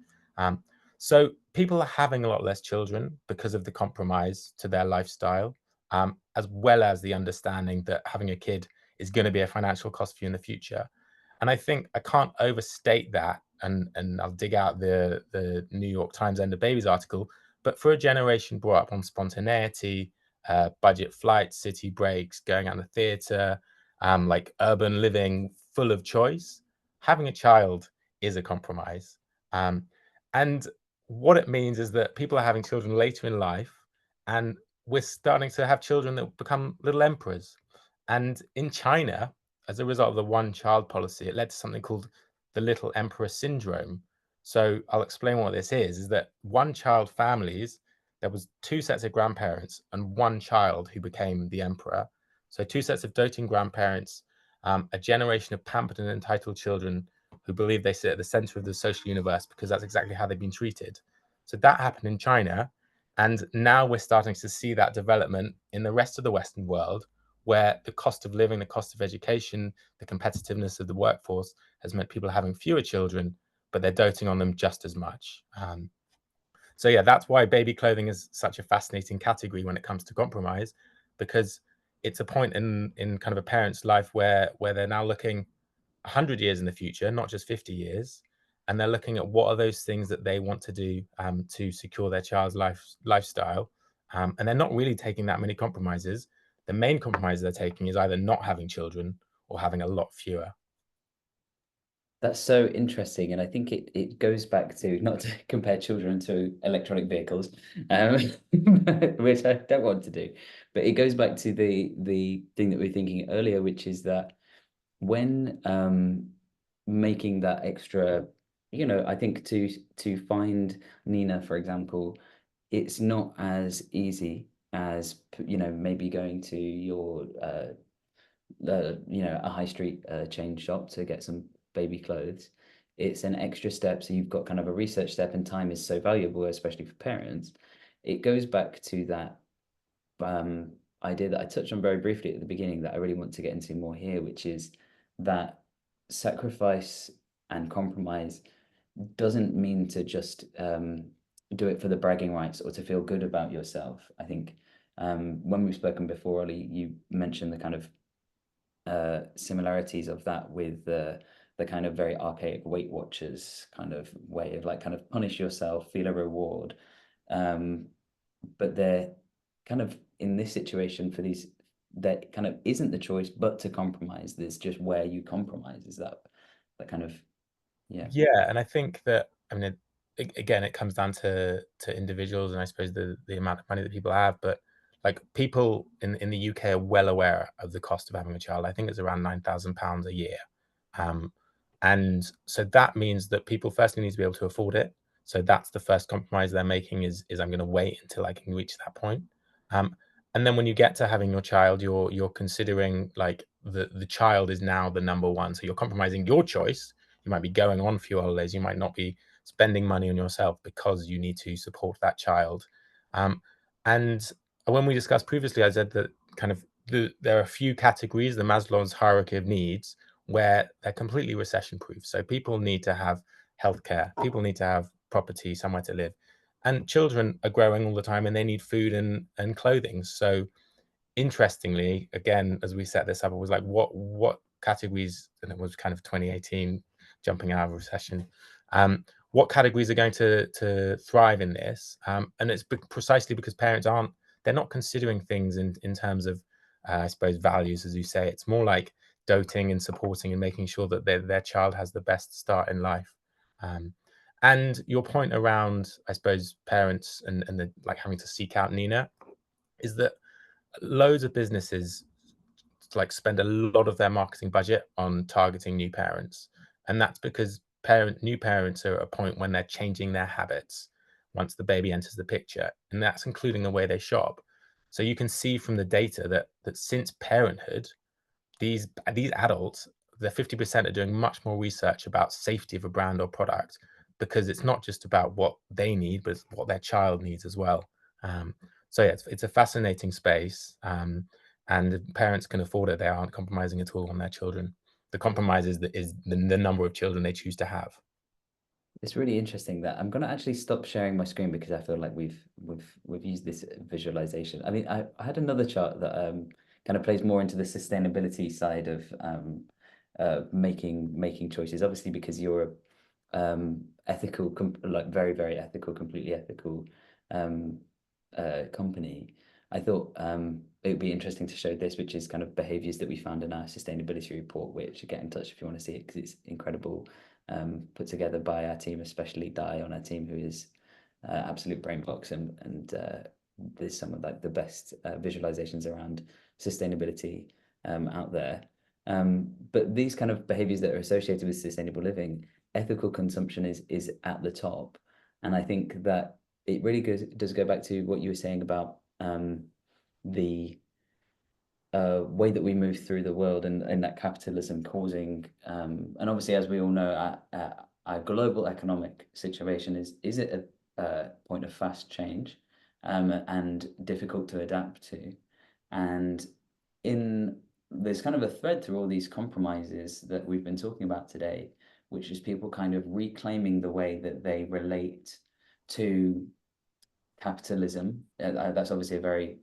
So people are having a lot less children because of the compromise to their lifestyle, as well as the understanding that having a kid is going to be a financial cost for you in the future. And I think I can't overstate that. And I'll dig out the New York Times End of Babies article. But for a generation brought up on spontaneity, budget flights, city breaks, going out in the theatre, like urban living full of choice, having a child is a compromise. And what it means is that people are having children later in life, and we're starting to have children that become little emperors. And in China, as a result of the one-child policy, it led to something called the little emperor syndrome. So I'll explain what this is that one-child families, there was 2 sets of grandparents and 1 child who became the emperor. So 2 sets of doting grandparents, a generation of pampered and entitled children who believe they sit at the center of the social universe because that's exactly how they've been treated. So that happened in China. And now we're starting to see that development in the rest of the Western world, where the cost of living, the cost of education, the competitiveness of the workforce has meant people are having fewer children, but they're doting on them just as much. So yeah, that's why baby clothing is such a fascinating category when it comes to compromise, because it's a point in kind of a parent's life where they're now looking 100 years in the future, not just 50 years. And they're looking at what are those things that they want to do to secure their child's lifestyle. And they're not really taking that many compromises. The main compromise they're taking is either not having children or having a lot fewer. That's so interesting. And I think it goes back to, not to compare children to electronic vehicles, which I don't want to do, but it goes back to the thing that we were thinking earlier, which is that when making that extra, I think to find Nina, for example, it's not as easy as, maybe going to your, a high street chain shop to get some baby clothes. It's an extra step. So you've got kind of a research step, and time is so valuable, especially for parents. It goes back to that idea that I touched on very briefly at the beginning that I really want to get into more here, which is that sacrifice and compromise doesn't mean to just do it for the bragging rights or to feel good about yourself. I think when we've spoken before, Ollie, you mentioned the kind of similarities of that with the kind of very archaic Weight Watchers kind of way of like kind of punish yourself, feel a reward. But they're kind of in this situation for these, that kind of isn't the choice, but to compromise. There's just where you compromise. Is that kind of, yeah. Yeah, and I think that, I mean, again, it comes down to individuals, and I suppose the amount of money that people have. But like people in the UK are well aware of the cost of having a child. I think it's around £9,000 a year. And so that means that people firstly need to be able to afford it. So that's the first compromise they're making is I'm going to wait until I can reach that point. And then when you get to having your child, you're considering like the child is now the number one. So you're compromising your choice. You might be going on fewer holidays. You might not be spending money on yourself because you need to support that child. And when we discussed previously, I said that kind of there are a few categories, the Maslow's hierarchy of needs, where they're completely recession proof. So people need to have healthcare, people need to have property, somewhere to live, and children are growing all the time and they need food and clothing. So interestingly, again, as we set this up, it was like what categories, and it was kind of 2018 jumping out of recession, what categories are going to thrive in this, and it's precisely because parents they're not considering things in terms of I suppose values, as you say. It's more like doting and supporting and making sure that their child has the best start in life. And your point around, I suppose, parents and the like having to seek out Nina, is that loads of businesses like spend a lot of their marketing budget on targeting new parents, and that's because new parents are at a point when they're changing their habits once the baby enters the picture, and that's including the way they shop. So you can see from the data that since parenthood, these adults, the 50% are doing much more research about safety of a brand or product, because it's not just about what they need, but it's what their child needs as well. So yeah, it's a fascinating space, and if parents can afford it, they aren't compromising at all on their children. The compromise is the number of children they choose to have. It's really interesting that I'm going to actually stop sharing my screen because I feel like we've used this visualization. I mean, I had another chart that kind of plays more into the sustainability side of making choices. Obviously, because you're ethical, like very, very ethical, completely ethical company. I thought it would be interesting to show this, which is kind of behaviors that we found in our sustainability report, which get in touch if you want to see it, because it's incredible. Put together by our team, especially Di on our team, who is absolute brain box, and there's some of like the best visualizations around sustainability out there. But these kind of behaviors that are associated with sustainable living, ethical consumption is at the top, and I think that it really does go back to what you were saying about the way that we move through the world, and that capitalism causing, and obviously, as we all know, our global economic situation is at a point of fast change, and difficult to adapt to. And there's kind of a thread through all these compromises that we've been talking about today, which is people kind of reclaiming the way that they relate to capitalism. That's obviously a very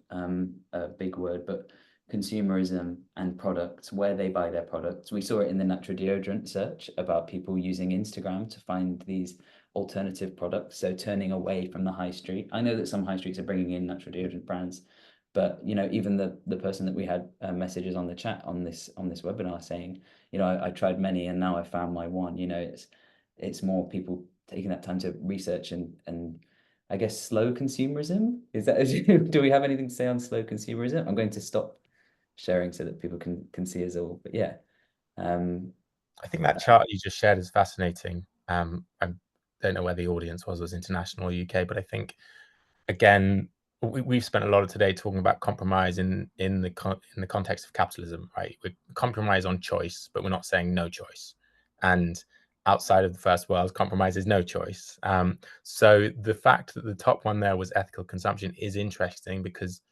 big word, but consumerism and products, where they buy their products. We saw it in the natural deodorant search about people using Instagram to find these alternative products, so turning away from the high street. I know that some high streets are bringing in natural deodorant brands, but you know, even the person that we had messages on the chat on this webinar saying, you know, I tried many and now I found my one. You know, it's more people taking that time to research and I guess slow consumerism. Is that, do we have anything to say on slow consumerism? I'm going to stop sharing so that people can see us all. But yeah, I think that chart you just shared is fascinating. I don't know where the audience was international or UK, but I think, again, we've spent a lot of today talking about compromise in the context of capitalism, right? We compromise on choice, but we're not saying no choice. And outside of the first world, compromise is no choice. So the fact that the top one there was ethical consumption is interesting, because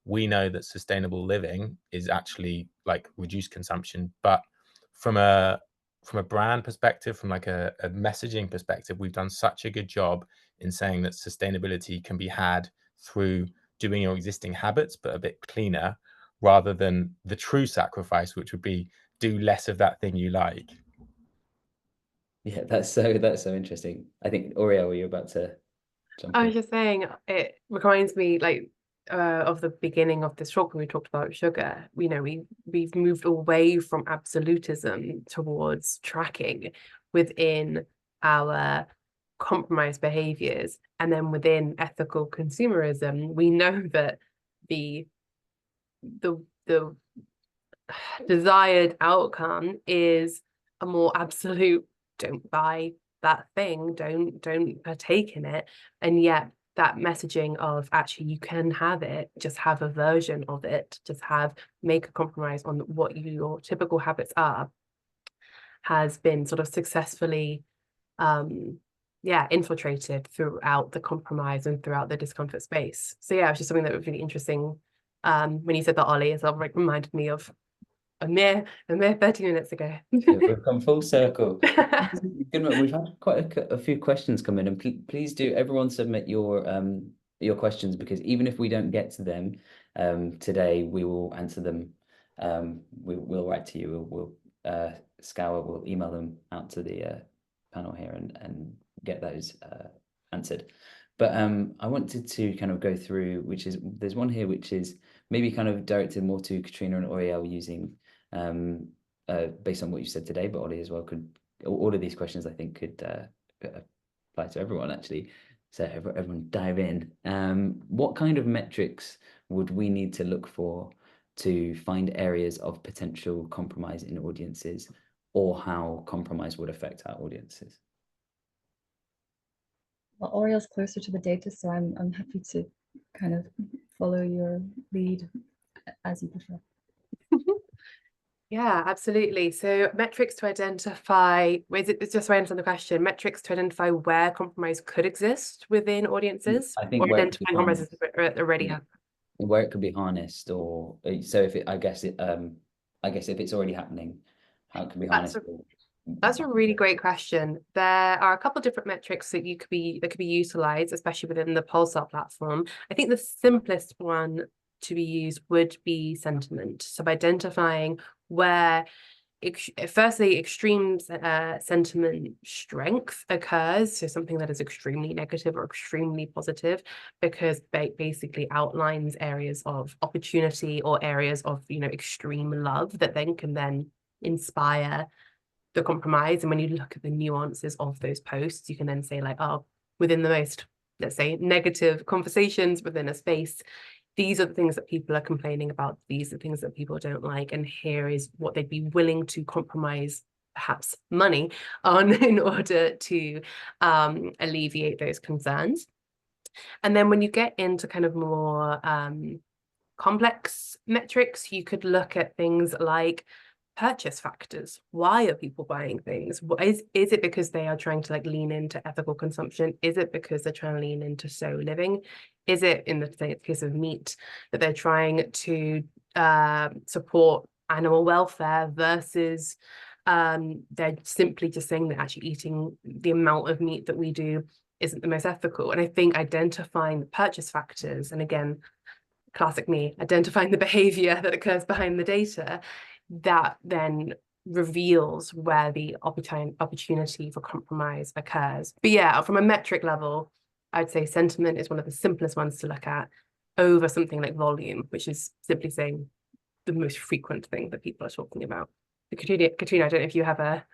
we know that sustainable living is actually like reduced consumption, but from a brand perspective, from like a messaging perspective, we've done such a good job in saying that sustainability can be had through doing your existing habits, but a bit cleaner, rather than the true sacrifice, which would be do less of that thing you like. Yeah, that's so interesting. I think, Oryelle, were you about to jump in? I was just saying, it reminds me like of the beginning of this talk when we talked about sugar. You know, we've moved away from absolutism towards tracking within our compromised behaviors, and then within ethical consumerism, we know that the desired outcome is a more absolute, don't buy that thing, don't partake in it. And yet that messaging of actually you can have it, just have a version of it, just make a compromise on what your typical habits are, has been sort of successfully infiltrated throughout the compromise and throughout the discomfort space. So yeah, it was just something that was really interesting. When you said that, Ollie, it sort of like reminded me of a mere 30 minutes ago. We've come full circle. Good. We've had quite a few questions come in, and please do everyone submit your questions, because even if we don't get to them today, we will answer them. We'll write to you. We'll email them out to the panel here and get those answered. But I wanted to kind of go through, there's one here which is maybe kind of directed more to Katrina and Oryelle, using based on what you said today, but Ollie as well all of these questions I think could apply to everyone actually. So everyone dive in. What kind of metrics would we need to look for to find areas of potential compromise in audiences, or how compromise would affect our audiences? Well, Oryelle's closer to the data, so I'm happy to kind of follow your lead as you prefer. Yeah, absolutely. So metrics to identify, it's just to answer the question, metrics to identify where compromise could exist within audiences, I think or identifying compromises that already happen. Where it could be harnessed, or so if it, I guess if it's already happening, how it can be harnessed. That's a really great question. There are a couple of different metrics that could be utilized, especially within the Pulsar platform. I think the simplest one to be used would be sentiment. So by identifying where firstly extreme sentiment strength occurs, so something that is extremely negative or extremely positive, because basically outlines areas of opportunity or areas of extreme love that can inspire the compromise. And when you look at the nuances of those posts, you can then say like, oh, within the most, let's say, negative conversations within a space, these are the things that people are complaining about, these are the things that people don't like, and here is what they'd be willing to compromise perhaps money on in order to alleviate those concerns. And then when you get into kind of more complex metrics, you could look at things like purchase factors. Why are people buying things? Is it because they are trying to like lean into ethical consumption? Is it because they're trying to lean into slow living? Is it, in the case of meat, that they're trying to support animal welfare versus they're simply just saying that actually eating the amount of meat that we do isn't the most ethical? And I think identifying the purchase factors, and again, classic me, identifying the behavior that occurs behind the data, that then reveals where the opportunity for compromise occurs. But yeah, from a metric level, I'd say sentiment is one of the simplest ones to look at over something like volume, which is simply saying the most frequent thing that people are talking about. Katrina, I don't know if you have a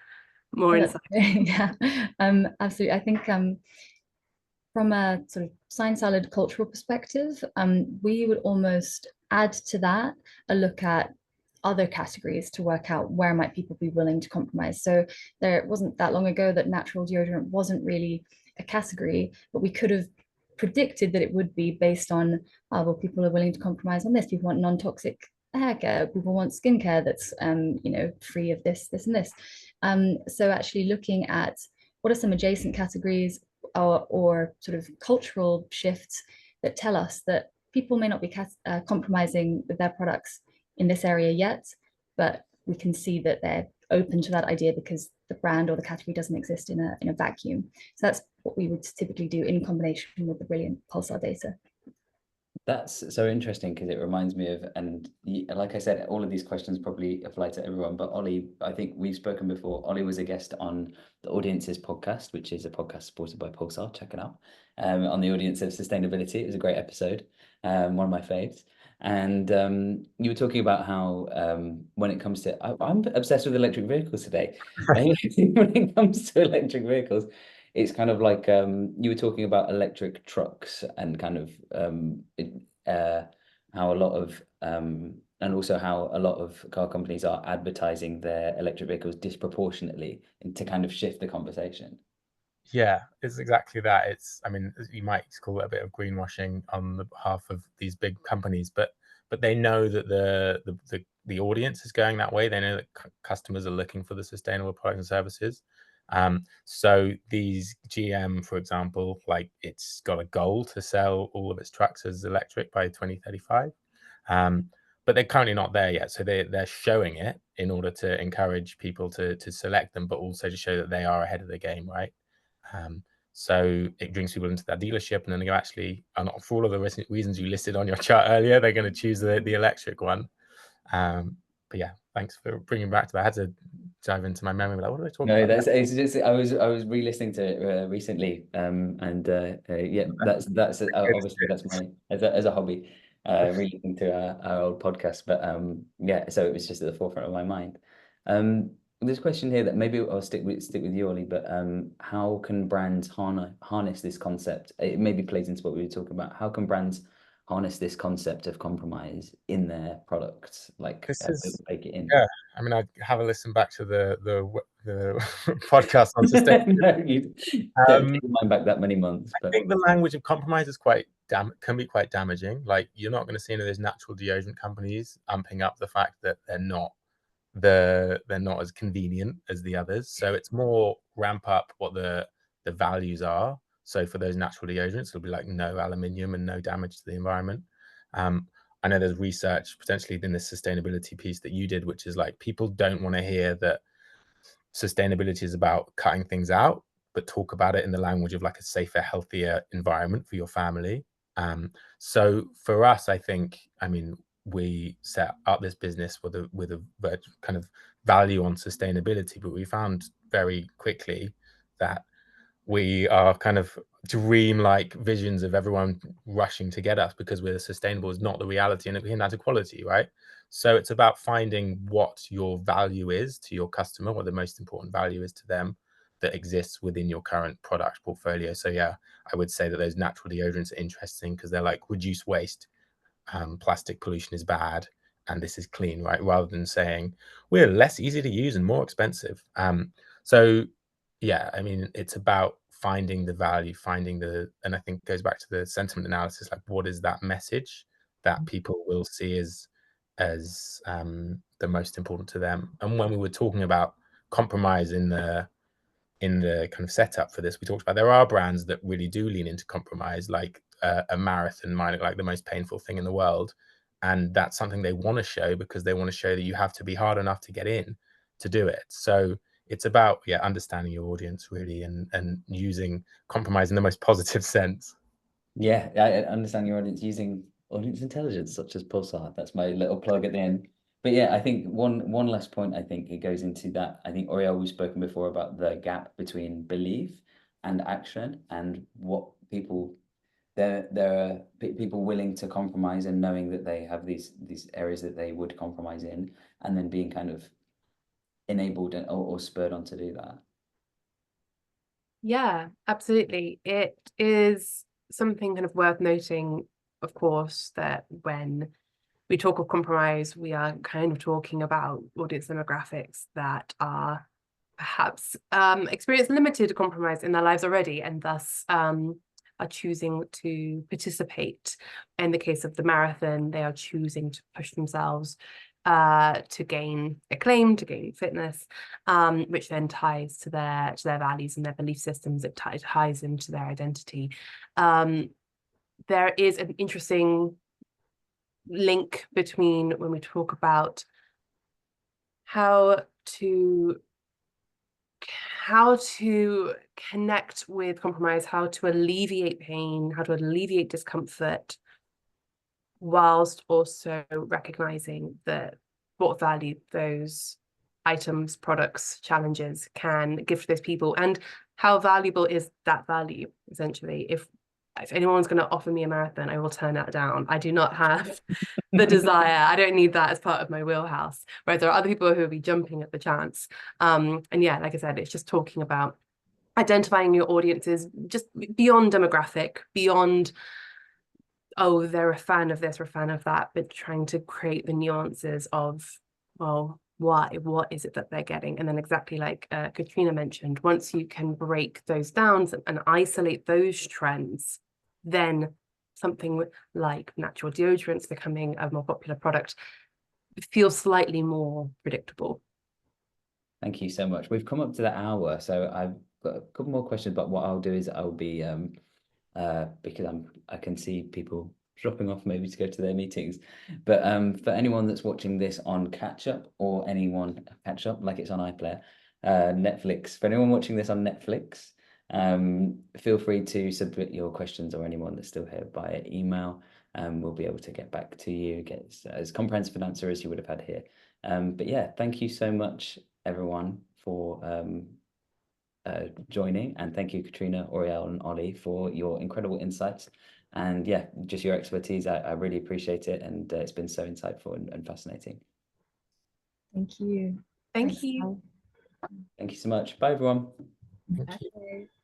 more insight. Yeah, absolutely. I think from a sort of Sign Salad cultural perspective, we would almost add to that a look at other categories to work out where might people be willing to compromise. So there wasn't that long ago that natural deodorant wasn't really a category, but we could have predicted that it would be based on, oh, well, people are willing to compromise on this. People want non-toxic hair care. People want skincare that's, free of this, and this. So actually looking at what are some adjacent categories or sort of cultural shifts that tell us that people may not be compromising with their products in this area yet, but we can see that they're open to that idea because the brand or the category doesn't exist in a vacuum. So that's what we would typically do in combination with the brilliant Pulsar data. That's so interesting, because it reminds me of, and like I said, all of these questions probably apply to everyone, but Ollie, I think we've spoken before. Ollie was a guest on the Audiences podcast, which is a podcast supported by Pulsar. Check it out. On the audience of sustainability. It was a great episode, one of my faves. And you were talking about how when it comes to, I'm obsessed with electric vehicles today. When it comes to electric vehicles, it's kind of like you were talking about electric trucks and kind of how a lot of and also how a lot of car companies are advertising their electric vehicles disproportionately to kind of shift the conversation. Yeah, it's exactly that. It's, I mean, you might call it a bit of greenwashing on the behalf of these big companies, but they know that the audience is going that way. They know that customers are looking for the sustainable products and services. So these GM, for example, like it's got a goal to sell all of its trucks as electric by 2035. But they're currently not there yet. So they're showing it in order to encourage people to select them, but also to show that they are ahead of the game, right? So it brings people into that dealership, and then they go, actually, not for all of the reasons you listed on your chart earlier, they're going to choose the electric one. But yeah, thanks for bringing back to that. I had to dive into my memory. Like, what did I talk about? No, it's just I was re-listening to it recently, yeah, that's obviously that's my as a hobby, re-listening to our old podcast. But yeah, so it was just at the forefront of my mind. There's a question here that maybe I'll stick with you, Ollie. But how can brands harness this concept? It maybe plays into what we were talking about. How can brands harness this concept of compromise in their products, like bake it in? Yeah, I mean, I have a listen back to the podcast on sustainability. No, you don't keep your mind back that many months. But I think the language of compromise is can be quite damaging. Like, you're not going to see any of those natural deodorant companies amping up the fact that they're not as convenient as the others. So it's more ramp up what the values are. So for those natural deodorants, it'll be like no aluminium and no damage to the environment. I know there's research potentially in this sustainability piece that you did, which is like, people don't want to hear that sustainability is about cutting things out, but talk about it in the language of like a safer, healthier environment for your family. So for us, I think, I mean, we set up this business with a kind of value on sustainability, but we found very quickly that we are kind of dream-like visions of everyone rushing to get us because we're sustainable is not the reality, and that's equality, right? So it's about finding what your value is to your customer, what the most important value is to them that exists within your current product portfolio. So yeah, I would say that those natural deodorants are interesting because they're like, reduce waste, plastic pollution is bad, and this is clean, right? Rather than saying we're less easy to use and more expensive. So yeah, I mean, it's about finding the value, and I think it goes back to the sentiment analysis, like what is that message that people will see as the most important to them. And when we were talking about compromise in the kind of setup for this, we talked about there are brands that really do lean into compromise, like a marathon might look like the most painful thing in the world, and that's something they want to show because they want to show that you have to be hard enough to get in to do it. So it's about understanding your audience really, and using compromise in the most positive sense. Yeah, I understand your audience, using audience intelligence such as Pulsar. That's my little plug at the end. But yeah, I think one last point, I think it goes into that. I think Oryelle, we've spoken before about the gap between belief and action, and what people, there are people willing to compromise and knowing that they have these areas that they would compromise in, and then being kind of enabled or spurred on to do that. Yeah, absolutely. It is something kind of worth noting, of course, that when we talk of compromise, we are kind of talking about audience demographics that are perhaps experience limited compromise in their lives already, and thus are choosing to participate. In the case of the marathon, they are choosing to push themselves to gain acclaim, to gain fitness, which then ties to their values and their belief systems. It ties into their identity. There is an interesting link between when we talk about how to connect with compromise, how to alleviate pain, how to alleviate discomfort, whilst also recognizing that what value those items, products, challenges can give to those people, and how valuable is that value. Essentially, if anyone's going to offer me a marathon, I will turn that down. I do not have the desire. I don't need that as part of my wheelhouse. Whereas there are other people who will be jumping at the chance. And yeah, like I said, it's just talking about identifying your audiences just beyond demographic, beyond, oh, they're a fan of this or a fan of that, but trying to create the nuances of, well, why, what is it that they're getting? And then exactly like Katrina mentioned, once you can break those down and isolate those trends, then something like natural deodorants becoming a more popular product feels slightly more predictable. Thank you so much. We've come up to the hour, so I've got a couple more questions, but what I'll do is I'll be because I can see people dropping off maybe to go to their meetings. But for anyone that's watching this on catch up, or anyone catch up like it's on iPlayer, Netflix, for anyone watching this on Netflix, feel free to submit your questions, or anyone that's still here, via email. We'll be able to get back to you, get as comprehensive an answer as you would have had here. But yeah, thank you so much, everyone, for joining, and thank you, Katrina, Oryelle, and Ollie, for your incredible insights, and yeah, just your expertise. I really appreciate it, and it's been so insightful and fascinating. Thank you. Thank Thanks, you. Sal. Thank you so much. Bye, everyone. Thank you. Bye.